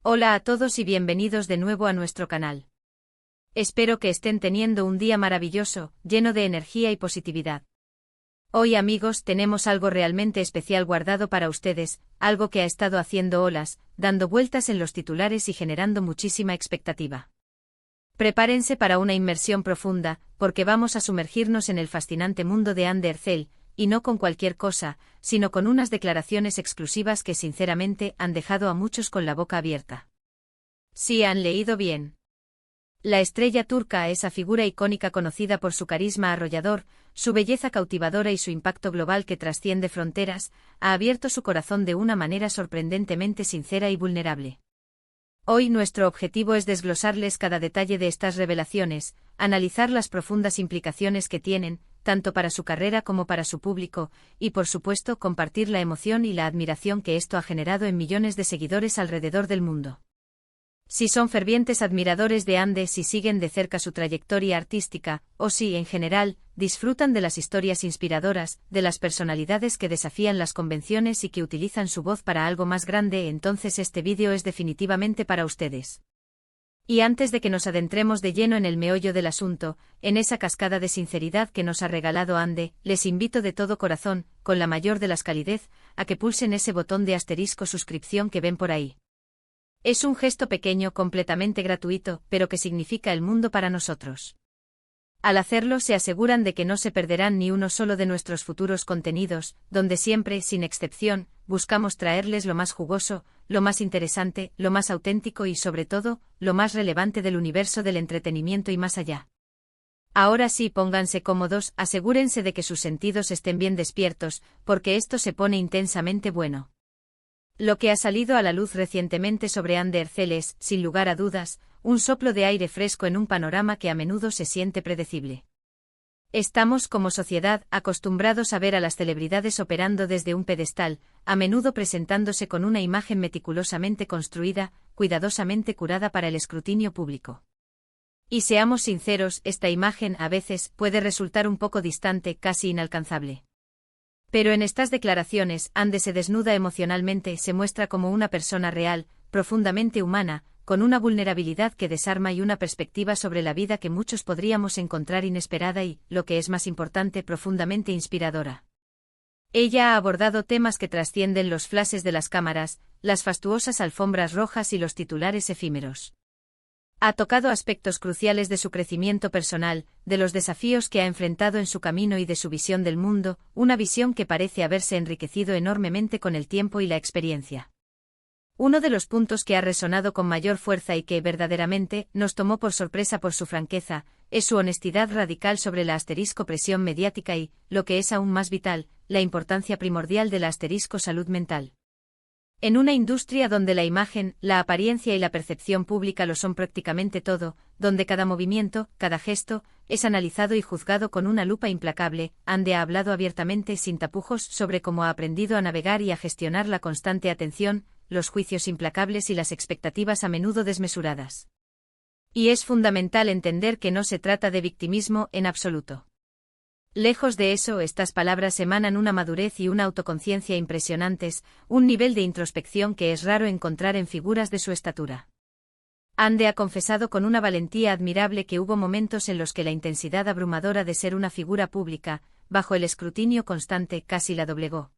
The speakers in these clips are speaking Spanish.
Hola a todos y bienvenidos de nuevo a nuestro canal. Espero que estén teniendo un día maravilloso, lleno de energía y positividad. Hoy, amigos, tenemos algo realmente especial guardado para ustedes, algo que ha estado haciendo olas, dando vueltas en los titulares y generando muchísima expectativa. Prepárense para una inmersión profunda, porque vamos a sumergirnos en el fascinante mundo de Anne Derzel, y no con cualquier cosa, sino con unas declaraciones exclusivas que sinceramente han dejado a muchos con la boca abierta. Sí, han leído bien. La estrella turca, esa figura icónica conocida por su carisma arrollador, su belleza cautivadora y su impacto global que trasciende fronteras, ha abierto su corazón de una manera sorprendentemente sincera y vulnerable. Hoy nuestro objetivo es desglosarles cada detalle de estas revelaciones, analizar las profundas implicaciones que tienen, tanto para su carrera como para su público, y por supuesto compartir la emoción y la admiración que esto ha generado en millones de seguidores alrededor del mundo. Si son fervientes admiradores de Anne, si siguen de cerca su trayectoria artística, o si, en general, disfrutan de las historias inspiradoras, de las personalidades que desafían las convenciones y que utilizan su voz para algo más grande, entonces este vídeo es definitivamente para ustedes. Y antes de que nos adentremos de lleno en el meollo del asunto, en esa cascada de sinceridad que nos ha regalado Anne, les invito de todo corazón, con la mayor de las calidez, a que pulsen ese botón de asterisco suscripción que ven por ahí. Es un gesto pequeño, completamente gratuito, pero que significa el mundo para nosotros. Al hacerlo se aseguran de que no se perderán ni uno solo de nuestros futuros contenidos, donde siempre, sin excepción, buscamos traerles lo más jugoso, lo más interesante, lo más auténtico y sobre todo, lo más relevante del universo del entretenimiento y más allá. Ahora sí, pónganse cómodos, asegúrense de que sus sentidos estén bien despiertos, porque esto se pone intensamente bueno. Lo que ha salido a la luz recientemente sobre Anne Derzel es, sin lugar a dudas, un soplo de aire fresco en un panorama que a menudo se siente predecible. Estamos, como sociedad, acostumbrados a ver a las celebridades operando desde un pedestal, a menudo presentándose con una imagen meticulosamente construida, cuidadosamente curada para el escrutinio público. Y seamos sinceros, esta imagen, a veces, puede resultar un poco distante, casi inalcanzable. Pero en estas declaraciones, Anne se desnuda emocionalmente, se muestra como una persona real, profundamente humana, con una vulnerabilidad que desarma y una perspectiva sobre la vida que muchos podríamos encontrar inesperada y, lo que es más importante, profundamente inspiradora. Ella ha abordado temas que trascienden los flashes de las cámaras, las fastuosas alfombras rojas y los titulares efímeros. Ha tocado aspectos cruciales de su crecimiento personal, de los desafíos que ha enfrentado en su camino y de su visión del mundo, una visión que parece haberse enriquecido enormemente con el tiempo y la experiencia. Uno de los puntos que ha resonado con mayor fuerza y que verdaderamente nos tomó por sorpresa por su franqueza, es su honestidad radical sobre la presión mediática y, lo que es aún más vital, la importancia primordial de la salud mental. En una industria donde la imagen, la apariencia y la percepción pública lo son prácticamente todo, donde cada movimiento, cada gesto, es analizado y juzgado con una lupa implacable, Anne ha hablado abiertamente sin tapujos sobre cómo ha aprendido a navegar y a gestionar la constante atención, los juicios implacables y las expectativas a menudo desmesuradas. Y es fundamental entender que no se trata de victimismo en absoluto. Lejos de eso, estas palabras emanan una madurez y una autoconciencia impresionantes, un nivel de introspección que es raro encontrar en figuras de su estatura. Anne ha confesado con una valentía admirable que hubo momentos en los que la intensidad abrumadora de ser una figura pública, bajo el escrutinio constante, casi la doblegó.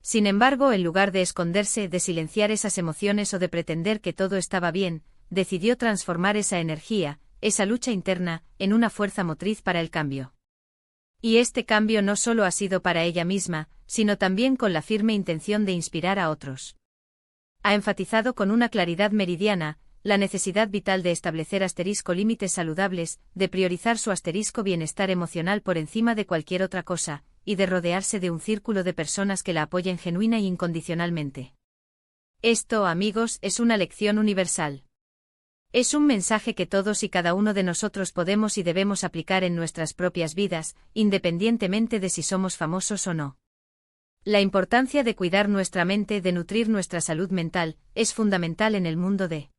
Sin embargo, en lugar de esconderse, de silenciar esas emociones o de pretender que todo estaba bien, decidió transformar esa energía, esa lucha interna, en una fuerza motriz para el cambio. Y este cambio no solo ha sido para ella misma, sino también con la firme intención de inspirar a otros. Ha enfatizado con una claridad meridiana la necesidad vital de establecer límites saludables, de priorizar su bienestar emocional por encima de cualquier otra cosa, y de rodearse de un círculo de personas que la apoyen genuina y incondicionalmente. Esto, amigos, es una lección universal. Es un mensaje que todos y cada uno de nosotros podemos y debemos aplicar en nuestras propias vidas, independientemente de si somos famosos o no. La importancia de cuidar nuestra mente, de nutrir nuestra salud mental, es fundamental en el mundo de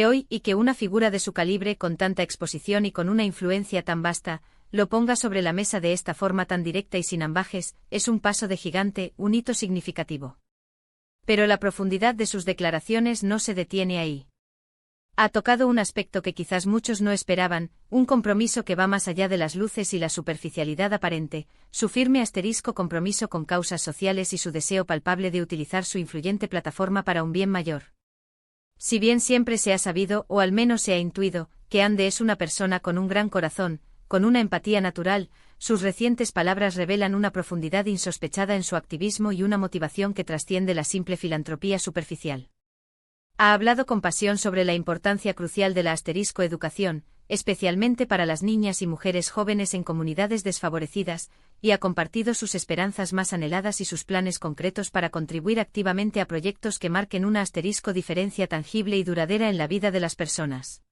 hoy, y que una figura de su calibre, con tanta exposición y con una influencia tan vasta, lo ponga sobre la mesa de esta forma tan directa y sin ambajes, es un paso de gigante, un hito significativo. Pero la profundidad de sus declaraciones no se detiene ahí. Ha tocado un aspecto que quizás muchos no esperaban, un compromiso que va más allá de las luces y la superficialidad aparente, su firme compromiso con causas sociales y su deseo palpable de utilizar su influyente plataforma para un bien mayor. Si bien siempre se ha sabido, o al menos se ha intuido, que Ande es una persona con un gran corazón, con una empatía natural, sus recientes palabras revelan una profundidad insospechada en su activismo y una motivación que trasciende la simple filantropía superficial. Ha hablado con pasión sobre la importancia crucial de la educación, especialmente para las niñas y mujeres jóvenes en comunidades desfavorecidas, y ha compartido sus esperanzas más anheladas y sus planes concretos para contribuir activamente a proyectos que marquen una diferencia tangible y duradera en la vida de las personas.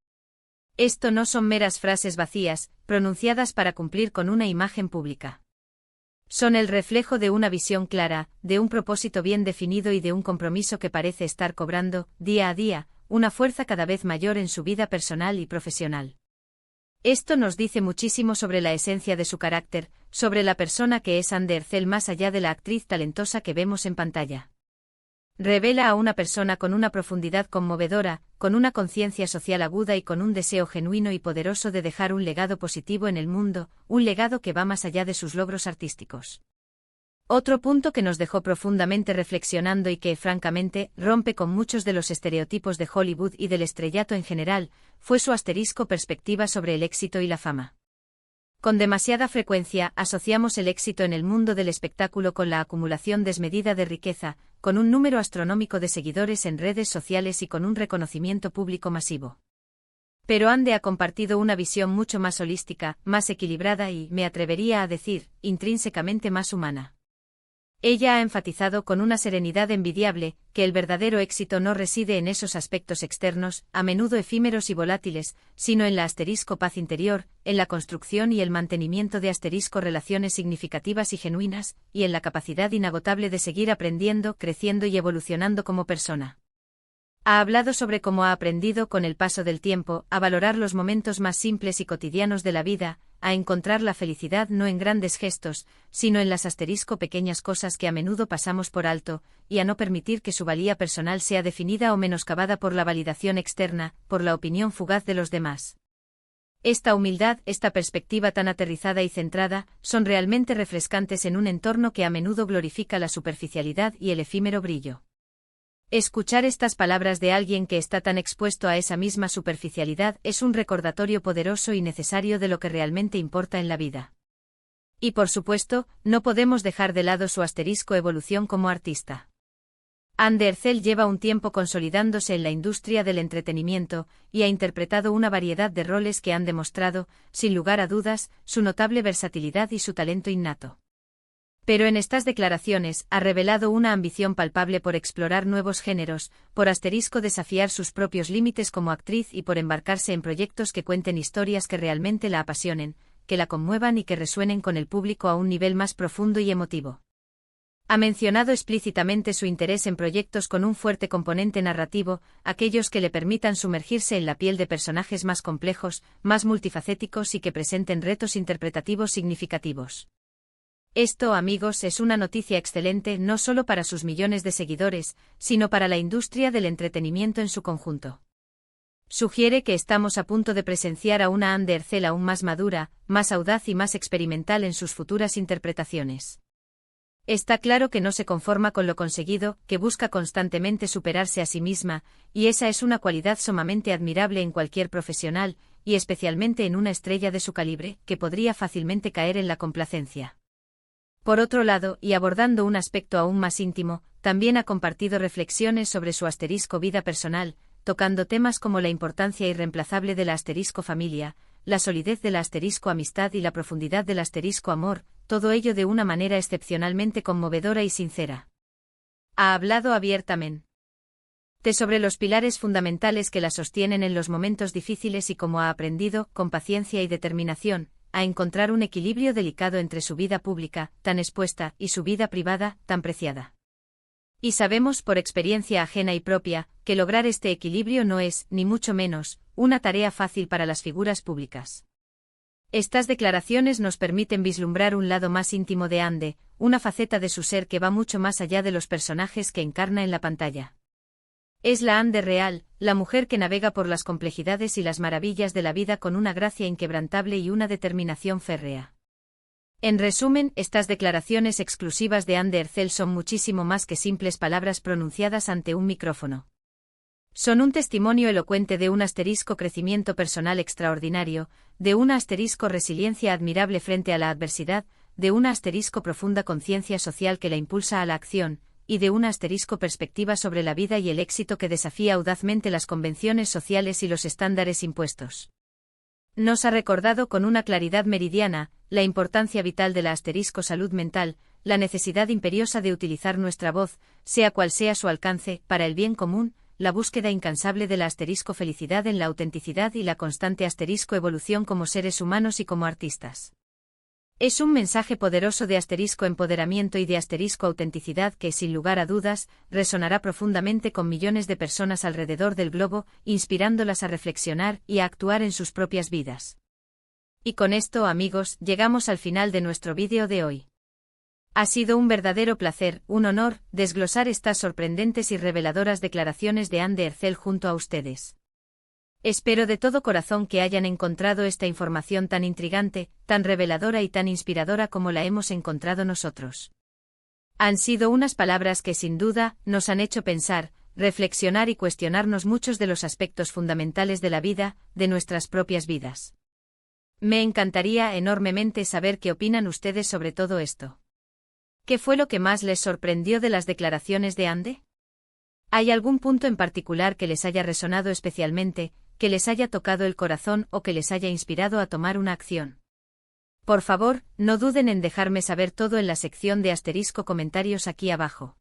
Esto no son meras frases vacías, pronunciadas para cumplir con una imagen pública. Son el reflejo de una visión clara, de un propósito bien definido y de un compromiso que parece estar cobrando, día a día, una fuerza cada vez mayor en su vida personal y profesional. Esto nos dice muchísimo sobre la esencia de su carácter, sobre la persona que es Ande Ercel más allá de la actriz talentosa que vemos en pantalla. Revela a una persona con una profundidad conmovedora, con una conciencia social aguda y con un deseo genuino y poderoso de dejar un legado positivo en el mundo, un legado que va más allá de sus logros artísticos. Otro punto que nos dejó profundamente reflexionando y que, francamente, rompe con muchos de los estereotipos de Hollywood y del estrellato en general, fue su perspectiva sobre el éxito y la fama. Con demasiada frecuencia asociamos el éxito en el mundo del espectáculo con la acumulación desmedida de riqueza, con un número astronómico de seguidores en redes sociales y con un reconocimiento público masivo. Pero Ande ha compartido una visión mucho más holística, más equilibrada y, me atrevería a decir, intrínsecamente más humana. Ella ha enfatizado con una serenidad envidiable, que el verdadero éxito no reside en esos aspectos externos, a menudo efímeros y volátiles, sino en la paz interior, en la construcción y el mantenimiento de relaciones significativas y genuinas, y en la capacidad inagotable de seguir aprendiendo, creciendo y evolucionando como persona. Ha hablado sobre cómo ha aprendido con el paso del tiempo a valorar los momentos más simples y cotidianos de la vida, a encontrar la felicidad no en grandes gestos, sino en las pequeñas cosas que a menudo pasamos por alto, y a no permitir que su valía personal sea definida o menoscabada por la validación externa, por la opinión fugaz de los demás. Esta humildad, esta perspectiva tan aterrizada y centrada, son realmente refrescantes en un entorno que a menudo glorifica la superficialidad y el efímero brillo. Escuchar estas palabras de alguien que está tan expuesto a esa misma superficialidad es un recordatorio poderoso y necesario de lo que realmente importa en la vida. Y por supuesto, no podemos dejar de lado su evolución como artista. Ande Ercel lleva un tiempo consolidándose en la industria del entretenimiento, y ha interpretado una variedad de roles que han demostrado, sin lugar a dudas, su notable versatilidad y su talento innato. Pero en estas declaraciones ha revelado una ambición palpable por explorar nuevos géneros, por desafiar sus propios límites como actriz y por embarcarse en proyectos que cuenten historias que realmente la apasionen, que la conmuevan y que resuenen con el público a un nivel más profundo y emotivo. Ha mencionado explícitamente su interés en proyectos con un fuerte componente narrativo, aquellos que le permitan sumergirse en la piel de personajes más complejos, más multifacéticos y que presenten retos interpretativos significativos. Esto, amigos, es una noticia excelente no solo para sus millones de seguidores, sino para la industria del entretenimiento en su conjunto. Sugiere que estamos a punto de presenciar a una Ande Ercel aún más madura, más audaz y más experimental en sus futuras interpretaciones. Está claro que no se conforma con lo conseguido, que busca constantemente superarse a sí misma, y esa es una cualidad sumamente admirable en cualquier profesional, y especialmente en una estrella de su calibre, que podría fácilmente caer en la complacencia. Por otro lado, y abordando un aspecto aún más íntimo, también ha compartido reflexiones sobre su vida personal, tocando temas como la importancia irreemplazable de la familia, la solidez de la amistad y la profundidad del amor, todo ello de una manera excepcionalmente conmovedora y sincera. Ha hablado abiertamente sobre los pilares fundamentales que la sostienen en los momentos difíciles y cómo ha aprendido, con paciencia y determinación, a encontrar un equilibrio delicado entre su vida pública, tan expuesta, y su vida privada, tan preciada. Y sabemos por experiencia ajena y propia, que lograr este equilibrio no es, ni mucho menos, una tarea fácil para las figuras públicas. Estas declaraciones nos permiten vislumbrar un lado más íntimo de Ande, una faceta de su ser que va mucho más allá de los personajes que encarna en la pantalla. Es la Ande real, la mujer que navega por las complejidades y las maravillas de la vida con una gracia inquebrantable y una determinación férrea. En resumen, estas declaraciones exclusivas de Ande Ercel son muchísimo más que simples palabras pronunciadas ante un micrófono. Son un testimonio elocuente de un asterisco crecimiento personal extraordinario, de una asterisco resiliencia admirable frente a la adversidad, de una asterisco profunda conciencia social que la impulsa a la acción, y de una asterisco perspectiva sobre la vida y el éxito que desafía audazmente las convenciones sociales y los estándares impuestos. Nos ha recordado con una claridad meridiana la importancia vital de la asterisco salud mental, la necesidad imperiosa de utilizar nuestra voz, sea cual sea su alcance, para el bien común, la búsqueda incansable de la asterisco felicidad en la autenticidad y la constante asterisco evolución como seres humanos y como artistas. Es un mensaje poderoso de asterisco empoderamiento y de asterisco autenticidad que, sin lugar a dudas, resonará profundamente con millones de personas alrededor del globo, inspirándolas a reflexionar y a actuar en sus propias vidas. Y con esto, amigos, llegamos al final de nuestro vídeo de hoy. Ha sido un verdadero placer, un honor, desglosar estas sorprendentes y reveladoras declaraciones de Ande Ercel junto a ustedes. Espero de todo corazón que hayan encontrado esta información tan intrigante, tan reveladora y tan inspiradora como la hemos encontrado nosotros. Han sido unas palabras que sin duda nos han hecho pensar, reflexionar y cuestionarnos muchos de los aspectos fundamentales de la vida, de nuestras propias vidas. Me encantaría enormemente saber qué opinan ustedes sobre todo esto. ¿Qué fue lo que más les sorprendió de las declaraciones de Ande? ¿Hay algún punto en particular que les haya resonado especialmente, que les haya tocado el corazón o que les haya inspirado a tomar una acción? Por favor, no duden en dejarme saber todo en la sección de asterisco comentarios aquí abajo.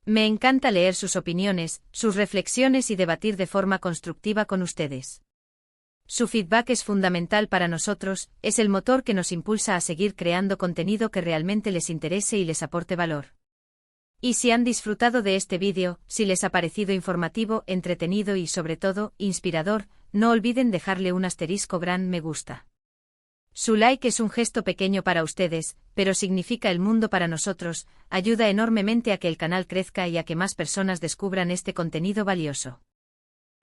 Me encanta leer sus opiniones, sus reflexiones y debatir de forma constructiva con ustedes. Su feedback es fundamental para nosotros, es el motor que nos impulsa a seguir creando contenido que realmente les interese y les aporte valor. Y si han disfrutado de este vídeo, si les ha parecido informativo, entretenido y sobre todo, inspirador, no olviden dejarle un asterisco gran me gusta. Su like es un gesto pequeño para ustedes, pero significa el mundo para nosotros, ayuda enormemente a que el canal crezca y a que más personas descubran este contenido valioso.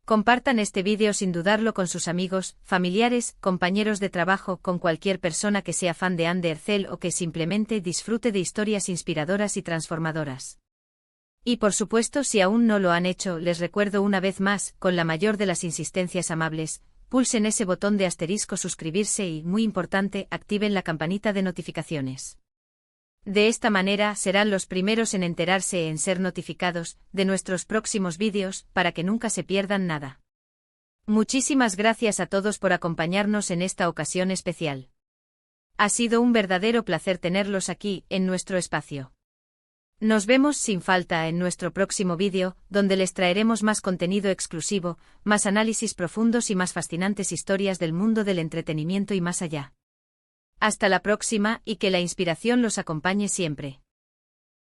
Compartan este vídeo sin dudarlo con sus amigos, familiares, compañeros de trabajo, con cualquier persona que sea fan de Ande Ercel o que simplemente disfrute de historias inspiradoras y transformadoras. Y por supuesto, si aún no lo han hecho, les recuerdo una vez más, con la mayor de las insistencias amables, pulsen ese botón de asterisco suscribirse y, muy importante, activen la campanita de notificaciones. De esta manera serán los primeros en enterarse en ser notificados de nuestros próximos vídeos, para que nunca se pierdan nada. Muchísimas gracias a todos por acompañarnos en esta ocasión especial. Ha sido un verdadero placer tenerlos aquí, en nuestro espacio. Nos vemos sin falta en nuestro próximo vídeo, donde les traeremos más contenido exclusivo, más análisis profundos y más fascinantes historias del mundo del entretenimiento y más allá. Hasta la próxima y que la inspiración los acompañe siempre.